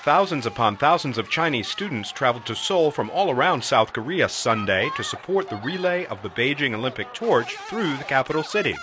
Thousands upon thousands of Chinese students traveled to Seoul from all around South Korea Sunday to support the relay of the Beijing Olympic torch through the capital city.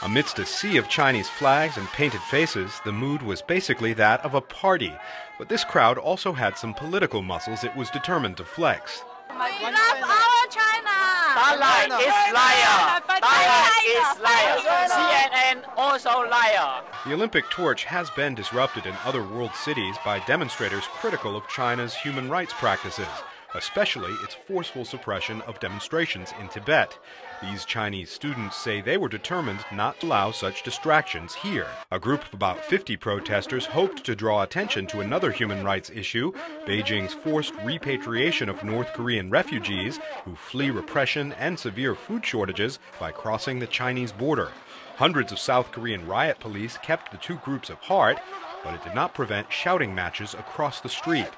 Amidst a sea of Chinese flags and painted faces, the mood was basically that of a party. But this crowd also had some political muscles it was determined to flex. We love our China! China is liar! China is liar! CNN also liar! The Olympic torch has been disrupted in other world cities by demonstrators critical of China's human rights practices, especially its forceful suppression of demonstrations in Tibet. These Chinese students say they were determined not to allow such distractions here. A group of about 50 protesters hoped to draw attention to another human rights issue, Beijing's forced repatriation of North Korean refugees who flee repression and severe food shortages by crossing the Chinese border. Hundreds of South Korean riot police kept the two groups apart, but it did not prevent shouting matches across the street.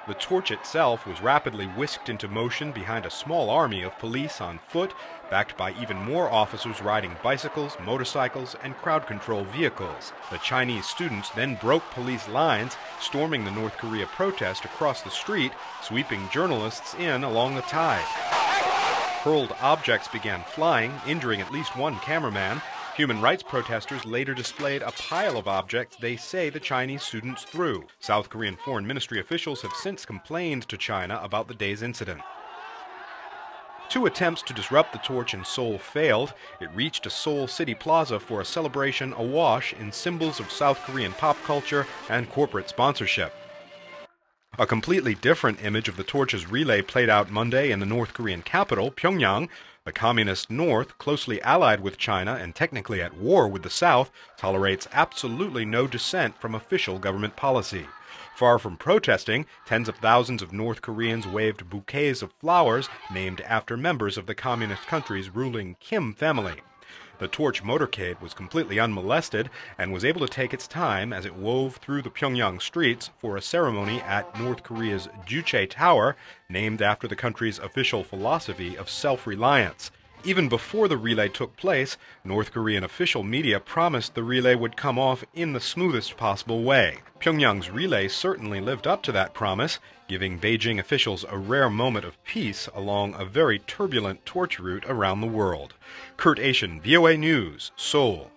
The torch itself was rapidly whisked into motion behind a small army of police on foot, backed by even more officers riding bicycles, motorcycles, and crowd control vehicles. The Chinese students then broke police lines, storming the North Korea protest across the street, sweeping journalists in along the tide. Hurled objects began flying, injuring at least one cameraman. Human rights protesters later displayed a pile of objects they say the Chinese students threw. South Korean Foreign Ministry officials have since complained to China about the day's incident. Two attempts to disrupt the torch in Seoul failed. It reached a Seoul city plaza for a celebration awash in symbols of South Korean pop culture and corporate sponsorship. A completely different image of the torch's relay played out Monday in the North Korean capital, Pyongyang. The communist North, closely allied with China and technically at war with the South, tolerates absolutely no dissent from official government policy. Far from protesting, tens of thousands of North Koreans waved bouquets of flowers named after members of the communist country's ruling Kim family. The torch motorcade was completely unmolested and was able to take its time as it wove through the Pyongyang streets for a ceremony at North Korea's Juche Tower, named after the country's official philosophy of self-reliance. Even before the relay took place, North Korean official media promised the relay would come off in the smoothest possible way. Pyongyang's relay certainly lived up to that promise, giving Beijing officials a rare moment of peace along a very turbulent torch route around the world. Achin, VOA News, Seoul.